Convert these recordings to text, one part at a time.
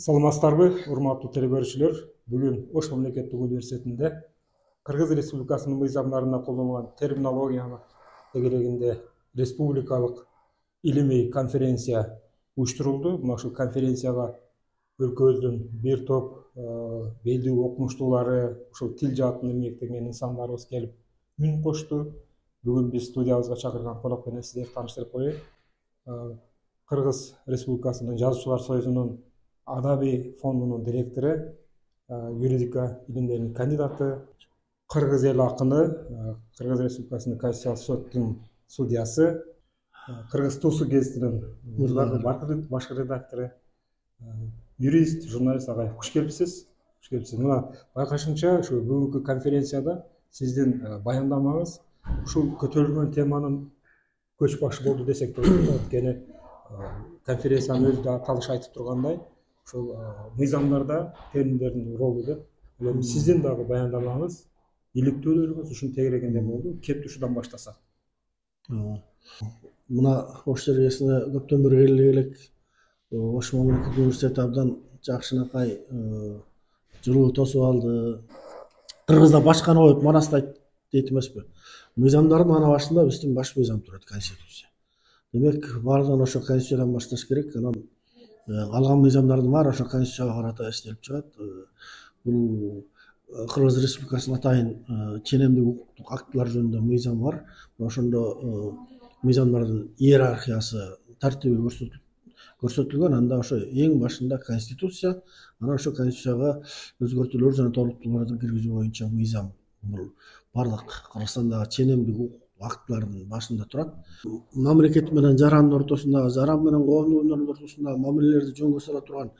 Саламатсыздарбы, урматтуу теле көрүүчүлөр. Бүгүн Ош мамлекеттик университетинде Кыргыз Республикасынын мыйзамдарына колдонулган терминологияны эгерегинде республикалык илимий конференция уюштурулду. Мына ушул конференцияга өлкөбүздүн бир топ белгилүү окумуштуулары, ушул тил жаатында эмгектенген инсандарыбыз келип үн кошту. Бүгүн биз студиябызга чакырган конок менен сиздерди тааныштырып коеюн. Кыргыз Республикасынын Жазуучулар союзунун Адаби фондунун директору, юридика илимдеринин кандидаты, кыргыз эл акыны, Кыргыз Республикасынын Конституциялык соттун судьясы, Кыргыз Тусу гезитинин башкы редактору, юрист, журналист агай, куш келипсиз. Мына байкашымча ушу бүгүнкү конференцияда сиздин баяндамаңыз ушул көтөрүлгөн теманын көч башы болду десек де болот. Анткени конференциянын өзү да аталышы айтып тургандай, ушул мыйзамдарда терминдердин ролу деп. Эми сиздин дагы баяндамаңыз, иликтөөлөрүңүз ушунун тегерегинде болду. Кеп ушудан баштасак. Мына Ош жергесине көптөн бери келе элек Ош мамлекеттик университети абдан жакшынакай жылуу тосуп алды. Кыргызда башканы коюп манастайт дейт эмеспи. Мыйзамдардын ана башында биздин баш мыйзам турат, конституция. Демек баардыгын ошо конституциядан башташ керек. Анан калган мыйзамдардын баары ошо конституцияга карата иштелип чыгат. Бул Кыргыз Республикасынын атайын ченемдик укуктук актылар жөнүндө мыйзам бар. Ошондо мыйзамдардын иерархиясы, тартиби көрсөтүлгөн. Анда ошо эң башында конституция, анан ошо конституцияга өзгөртүүлөр жана толуктоолорду киргизүү боюнча мыйзам. Бул бардык Кыргызстандагы ченемдик укук актылардын башында турат. Мамлекет менен жарандын ортосундагы, жаран менен коомдун ортосундагы мамилелерди жөнгө сала турган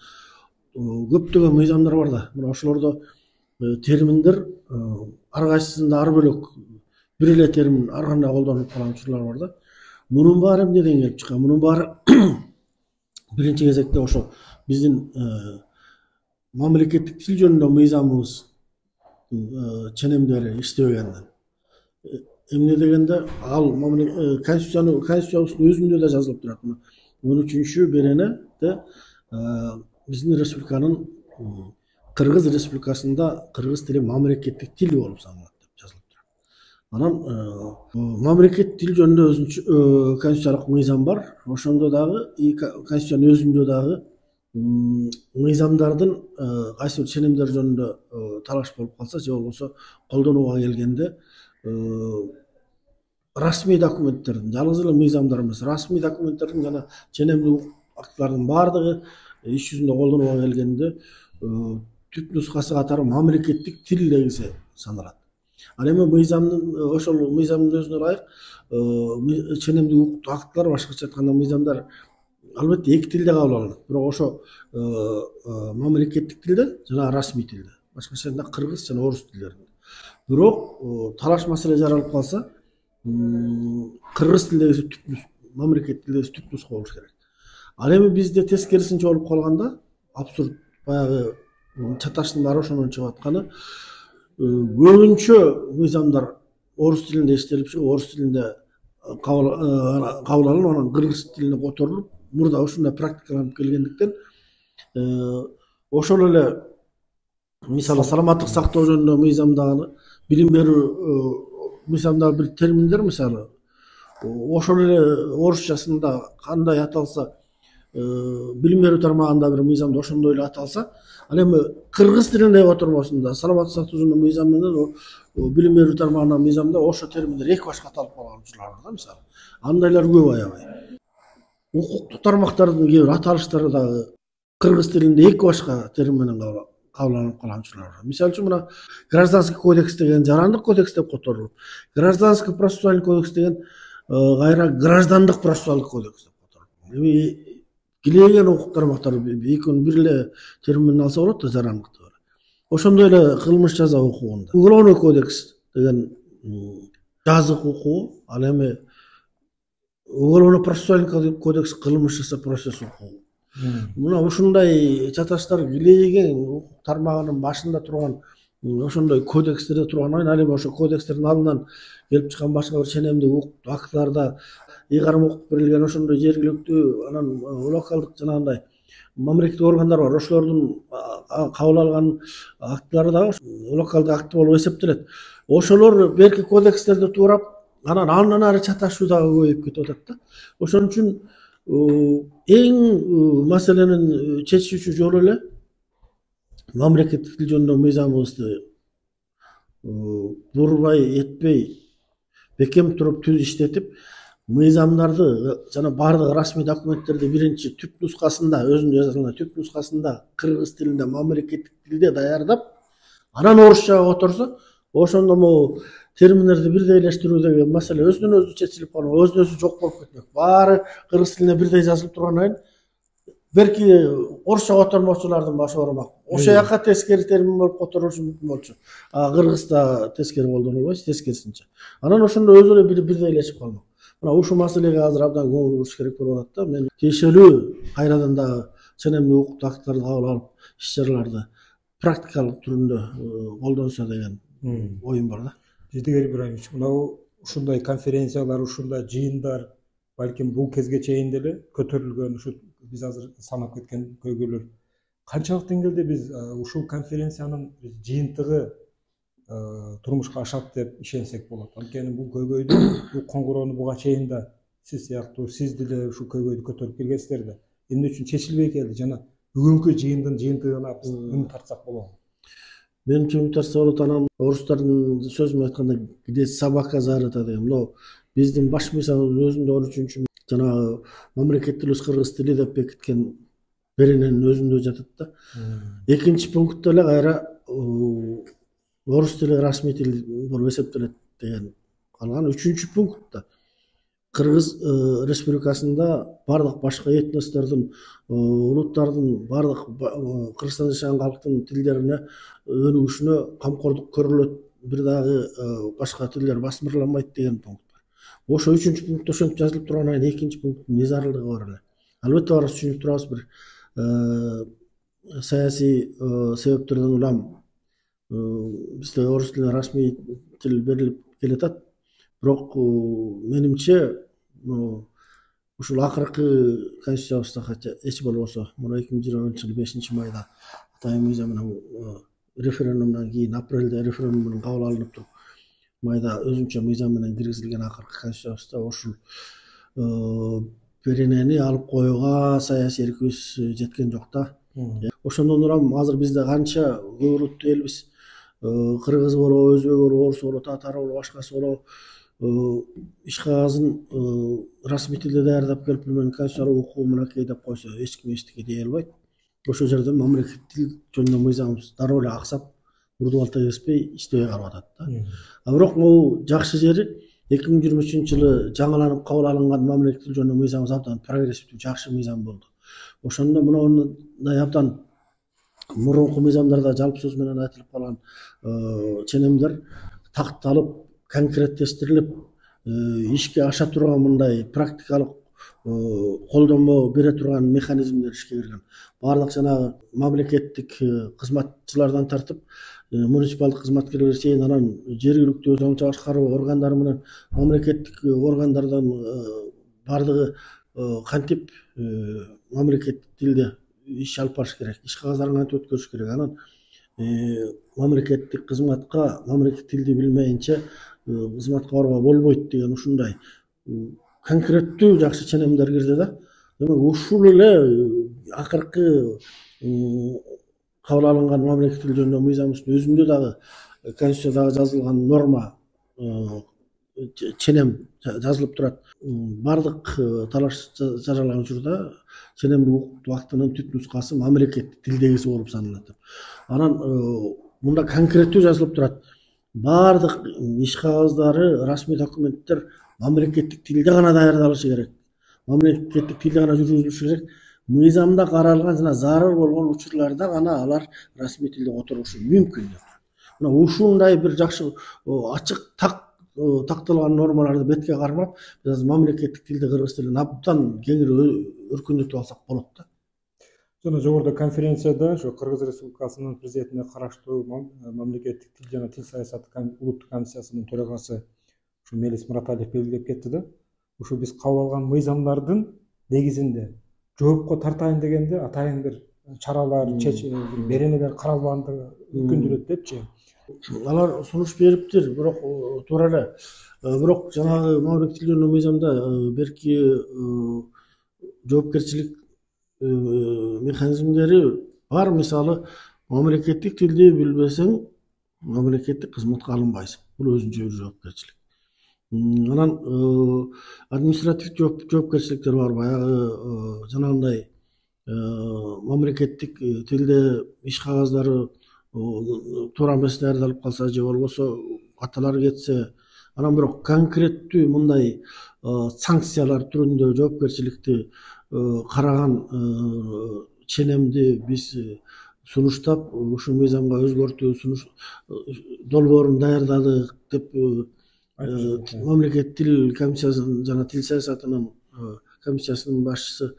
көптөгөн мыйзамдар бар да. Мына ошолордо терминдер ар кайсысында ар бөлөк бир эле термин ар кандай колдонулуп калган учурлар бар да. Мунун баары эмнеден келип чыккан? Мунун баары биринчи кезекте ошо биздин мамлекеттик тил жөнүндө мыйзамыбыз ченемдери иштебегенден. Эмне дегенде ал конституциябыздын өзүндө да жазылып турат. 13 беренеде биздин республиканын Кыргыз Республикасында кыргыз тили мамлекеттик тил болуп саналат деп жазылып турат. Анан мамлекеттик тил жөнүндө өзүнчө конституциялык мыйзам бар. Ошондо дагы конституциянын өзүндө дагы мыйзамдардын кайсы бир ченемдер жөнүндө талаш болуп калса, же болбосо колдонууга келгенде расмий документтердин, жалгыз эле мыйзамдар эмес, расмий документтердин жана ченемдик актылардын баардыгы иш жүзүндө колдонууга келгенде түп нускасы катары мамлекеттик тил дегиси саналат. Ал эми мыйзамдын ошол мыйзамдын өзүнө ылайык ченемдик укуктук актылар, башкача айтканда мыйзамдар албетте эки тилде кабыл алынат. Бирок ошо мамлекеттик тилде жана расмий тилде, башкача айтканда кыргыз жана орус тилдеринде. Бирок талаш маселе жаралып калса, кыргыз тилдеги мамлекеттик тилдеги түп нуска болуш керек. Ал эми бизде тескерисинче болуп калганда, абсурд баягы чаташтын баары ошондон чыгып атканы, көбүнчө мыйзамдар орус тилинде иштелип чыгып, орус тилинде кабыл алынып, анан кыргыз тилине которулуп, мурда ушундай практикаланып келгендиктен ошол эле мисалы саламаттык сактоо жөнүндө мыйзамдагы, билим берүү мыйзамдагы бир терминдер мисалы ошол эле орусчасында кандай аталса, билим берүү тармагында бир мыйзамда ошондой эле аталса, ал эми кыргыз тилинде котормосунда саламаттык сактоо жөнүндө мыйзам менен билим берүү тармагындагы мыйзамда ошо терминдер эки башка аталып калган учурлар бар да, мисалы. Андайлар көп аябай. Укуктук тармактардын кээ бир аталыштары дагы кыргыз тилинде эки башка термин менен кабылданып калган учурлар бар. Мисалы үчүн мына гражданский кодекс деген жарандык кодекс деп которулуп, гражданский процессуальный кодекс деген кайра граждандык процессуалдык кодекс деп которулуп. Эми килеген укук тармактары экөөнүн бир эле термин алса болот да, жарандыкты. Ошондой эле кылмыш жаза укугунда уголовный кодекс деген жазык укугу, ал эми уголовный процессуальный кодекс кылмыш жаза процесс укугу. Мына ушундай чаташтар килейген укук тармагынын башында турган ошондой кодекстерде тургандан кийин, ал эми ошо кодекстердин алдынан келип чыккан башка бир ченемдик укуктук актыларда ыйгарым укук берилген ошондой жергиликтүү, анан локалдык жанагындай мамлекеттик органдар бар, ошолордун кабыл алган актылары дагы локалдык акт болуп эсептелет. Ошолор берки кодекстерди туурап, анан андан ары чаташуу дагы көбөйүп кетип атат да. Ошон үчүн эң маселенин чечүүчү жолу эле мамлекеттик тил жөнүндөгү мыйзамыбызды бурбай этпей бекем туруп түз иштетип, мыйзамдарды жана баардык расмий документтерди биринчи түп нускасында, өзүнүн жазылган түп нускасында кыргыз тилинде, мамлекеттик тилде даярдап, анан орусчага которсо, ошондо могу терминдерди бирдейлештирүү деген маселе өзүнөн өзү чечилип калмак, өзүнөн өзү жок болуп кетмек. Баары кыргыз тилинде бирдей жазылып тургандан кийин берки орусча котормочулардын башы ооромак. Ошол жака тескери термин болуп которулушу мүмкүн болчу. Кыргызда тескери колдонулбойчу, тескерисинче. Анан ошондо өзү эле бирдейлешип калмак. Мына ушул маселеге азыр абдан көңүл буруш керек болуп атат да. Мен тиешелүү кайрадан дагы ченемдүү укуктук акттарды кабыл алып, иш чараларды практикалык түрүндө колдонсо деген оюм бар да. Жидигер Ибраимович, мынау ушундай конференциялар, ушундай жыйындар балким бул кезге чейин деле көтөрүлгөн, ушу биз азыр санап кеткен көйгөйлөр канчалык деңгээлде биз ушул конференциянын жыйынтыгы турмушка ашат деп ишенсек болот. Анткени бул көйгөйдү, бул коңгуроону буга чейин да сиз сыяктуу сиз деле ушул көйгөйдү көтөрүп келгенсиздер да. Эмне үчүн чечилбей келди жана бүгүнкү жыйындын жыйынтыгына биз үн тартсак болобу? Менимче үн тартса болот. Анан орустардын сөзү менен айтканда, где собака зарыта деген. Но биздин баш мыйзамыбыз өзүндө 13-чү жанагы мамлекеттик тилибиз кыргыз тили деп бекиткен берененин өзүндө жатат да. Экинчи пунктта эле кайра орус тили расмий тил болуп эсептелет деген калган. Үчүнчү пунктта Кыргыз Республикасында бардык башка этностордун, улуттардын, бардык Кыргызстанда жашаган калктын тилдерине өнүгүшүнө камкордук көрүлөт, бир дагы башка тилдер басмырланбайт деген пункт бар. Ошо үчүнчү пунктта ошентип жазылып тургандан кийин экинчи пункттун не зарылдыгы бар эле. Албетте баарыбыз түшүнүп турабыз, бир саясий себептерден улам бизде орус тилине расмий тил берилип келатат. Бирок менимче ушул акыркы конституциябызда эч болбосо мына 2020-жылы 5-майда Атайын мыйзам менен референдумдан кийин, апрелде референдум менен кабыл алынып туруп, майда өзүнчө мыйзам менен киргизилген акыркы конституциябызда ушул беренени алып коюуга саясий эркибиз жеткен жок да. Ошондон улам азыр бизде канча көп улуттуу элбиз, кыргыз болобу, өзбек болобу, орус болобу, татар болобу, башкасы болобу, иш кагазын расмий тилде даярдап келип, мен конституциялык укугу мынакей деп койсо эч ким эчтеке дей албайт. Ошол жерде мамлекеттик тил жөнүндө мыйзамыбыз дароо эле аксап, урдубалта кириспей иштебей калып атат да. Бирок могу жакшы жери 2023-жылы жаңыланып кабыл алынган мамлекеттик тил жөнүндө мыйзамыбыз абдан прогрессивдүү, жакшы мыйзам болду. Ошондо мындай абдан мурунку мыйзамдарда жалпы сөз менен айтылып калган ченемдер такталып, конкреттештирилип, ишке аша турган мындай практикалык колдонмо бере турган механизмдер ишке кирген. Баардык жанагы мамлекеттик кызматчылардан тартып, муниципалдык кызматкерлерге чейин, анан жергиликтүү заң чыгаруу органдары менен мамлекеттик органдардан баардыгы кантип мамлекеттик тилде иш алып барыш керек, иш кагаздарын кантип өткөрүш керек. Анан мамлекеттик кызматка мамлекеттик тилди билмейинче кызматка барууга болбойт деген ушундай конкреттүү жакшы ченемдер кирди да. Демек ушул эле акыркы кабыл алынган мамлекеттик тил жөнүндө мыйзамыбыздын өзүндө дагы конституциядагы жазылган норма, ченем жазылып турат. Бардык талаш жаралган учурда ченемдүү укуктук актынын түп нускасы мамлекеттик тилдегиси болуп саналат деп. Анан мында конкреттүү жазылып турат. Бардык иш кагаздары, расмий документтер мамлекеттик тилде гана даярдалышы керек. Мамлекеттик тилде гана жүргүзүлүшү керек. Мыйзамда каралган жана зарыл болгон учурларда гана алар расмий тилде которушу мүмкүн деп. Мына ушундай бир жакшы ачык такталган нормаларды бетке кармап, биз мамлекеттик тилде кыргыз тилин абдан кеңири өркүндөтүп алсак болот да. Жана жогоруда конференцияда ошо Кыргыз Республикасынын президентине караштуу мамлекеттик тил жана тил саясаты улуттук комиссиясынын төрагасы ушу Мелис Мураталиев белгилеп кетти да. Ушу биз кабыл алган мыйзамдардын негизинде жоопко тартайын дегенде атайын бир чаралар, беренелер каралбагандыгы өкүндүрөт депчи. Алар сунуш бериптир, бирок туура эле. Бирок жанагы мамлекеттик тилдүү мыйзамда берки жоопкерчилик механизмдери бар. Мисалы, мамлекеттик тилди билбесең, мамлекеттик кызматка алынбайсың. Бул өзүнчө бир жоопкерчилик. Анан административдик жоопкерчиликтер бар. Баягы жанагындай мамлекеттик тилде иш кагаздары туура эмес даярдалып калса же болбосо каталар кетсе, анан бирок конкреттүү мындай санкциялар түрүндө жоопкерчиликти караган ченемди биз сунуштап, ушул мыйзамга өзгөртүү сунуш долбоорун даярдадык деп мамлекеттик тил комиссиясынын жана тил саясатынын комиссиясынын башчысы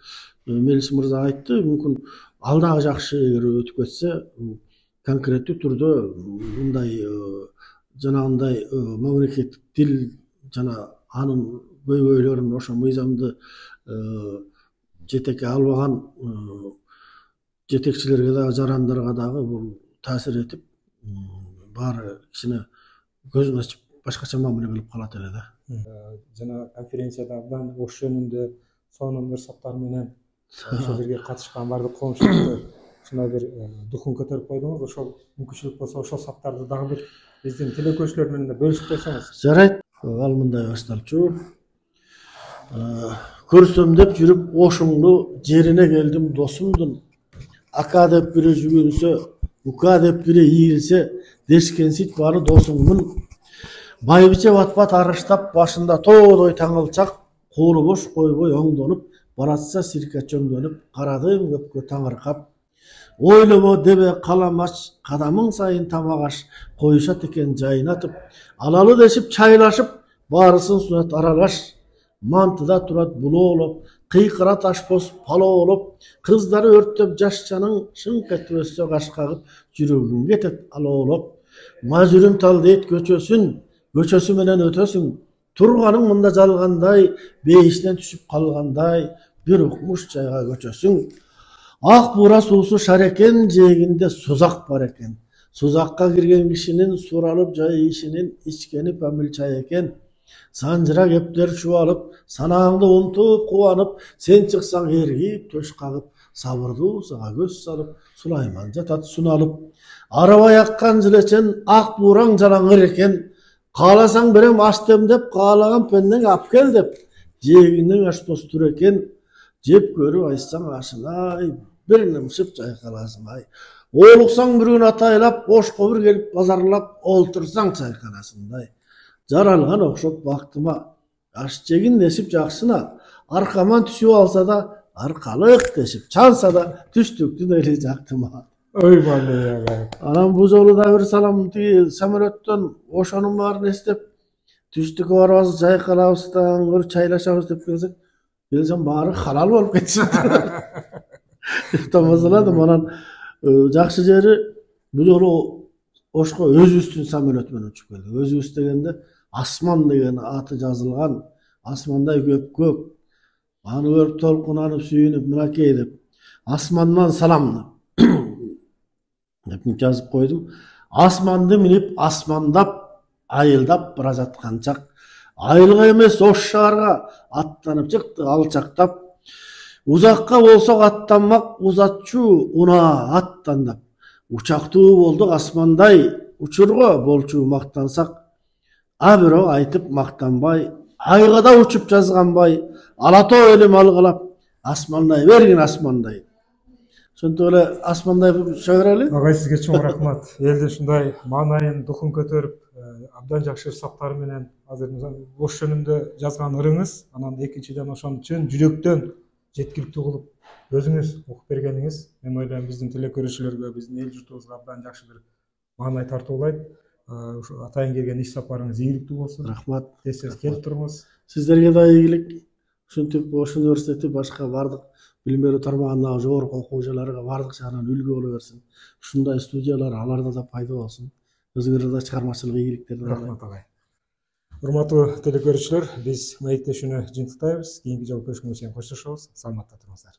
Мелис мырза айтты. Мүмкүн ал дагы жакшы эгер өтүп кетсе, конкреттүү түрдө мындай жанагындай мамлекеттик тил жана анын көйгөйлөрүн ошо мыйзамды жетекке албаган жетекчилерге дагы жарандарга дагы бул таасир этип, баары кичине көзүн ачып башкача мамиле кылып калат эле да. Жана конференцияда абдан ош жөнүндө сонун мырсаттар менен ошол жерге катышкан бардык коомчулукты ушундай бир духун көтөрүп койдуңуз. Ошол мүмкүнчүлүк болсо ошол саптарды дагы бир биздин телекөрүүчүлөр менен бөлүшүп койсоңуз. Жарайт. Ал мындай башталчу. Көрсөм деп жүрүп ошуңду, жерине келдим досумдун. Ака деп бири жүгүнсө, ука деп бири ийилсе, дешкенсит баары досуңмун. Байбиче бат-бат арыштап, башында тоодой таңылчак, колу бош койбой оңдонуп, баратса сирка чөмдөнүп, карадым көпкө таңыркап. Ойлобо дебе каламач, кадамың сайын тамагаш, коюшат экен жайнатып, алалы дешип чайлашып, баарысын сунат аралаш. Мантыда турат булоолоп, кыйкыра ташпоз палоолоп, кыздары өрттөп жашчаның шыңк этип өссө каш кагып, жүрөгүң кетет алоолоп. Мажүрүм тал дейт көчөсү менен өтөсүң, турганың мында жалгандай, бейишинен түшүп калгандай, бир укмуш жайга көчөсүң. Ак бура суусу шар экен, жээгинде сузак бар экен. Сузакка кирген кишинин суралып жай ишинин ичкени памил чай экен. Санжыра кептер чубалып, санааңды унтуп кубанып, сен чыксаң эргип төш кагып, сабырдуу сага көз салып, Сулайман жатат суналып. Арабай аккан жылечен, ак бураң жалаңыр экен. Кааласаң берем аш демдеп, каалаган пендең ап кел деп. Жээгиңден ашпоз тур экен. Жеп көрүп айтсаң ашынай, бир нымшып жайкаласың ай. Оолуксаң бир күн атайлап, ошко бир келип базарлап, олтурсаң чайканасындай. Жаралган окшоп бактыма, аш жегин дешип жакшына, аркаман түшүп алса да, аркалык дешип чанса да, түштүктүн эли жактыма. Ой бале. Анан бул жолу да бир салам тиги самолеттон ошонун баарын эстеп, түштүккө барабыз, жайкалабыздан көрүп чайлашабыз деп келсем баары халал болуп кетишти. Уктамасаладым. Анан жакшы жери бул жолу Ошко өзүбүздүн самолет менен учуп келдик. Өзүбүз дегенде Асман деген аты жазылган, асмандай көк, аны көрүп толкунанып сүйүнүп, мынакей деп, асмандан салам деп жазып койдум. Асманды минип, асмандап, айылдап бара жатканчак, айылга эмес Ош шаарга аттанып чыкты алчактап. Узакка болсо аттанмак, узатчу унаа аттандап. Учактуу болдук асмандай, учурго болчу мактансак. А бирок айтып мактанбай, айга да учуп жазганбай, ала тоо элим алгалап, асмандай бергин асмандай. Ошентип эле асмандай уша берели. Агай сизге чоң рахмат. Элди ушундай маанайын, духун көтөрүп, абдан жакшы саптар менен азыр Ош жөнүндө жазган ырыңыз, анан экинчиден ошону чын жүрөктөн жеткиликтүү кылып өзүңүз окуп бергениңиз, мен ойлойм биздин телекөрүүчүлөргө, биздин эл журтубузга абдан жакшы бир маанай тартуулайт. Атайын келген иш сапарыңыз ийгиликтүү болсун. Рахмат. Тез келип туруңуз. Сиздерге да ийгилик. Ушинтип Ош университети башка бардык билим берүү тармагындагы жогорку окуу жайларга бардык жагынан үлгү боло берсин. Ушундай студиялар аларда да пайда болсун. Өзүңөргө да чыгармачылык ийгиликтер тилейм. Рахмат агай. Урматтуу телекөрүүчүлөр, биз маектешүүнү жыйынтыктайбыз. Кийинки жолу көрүшкөнгө чейин коштошобуз. Саламатта туруңуздар.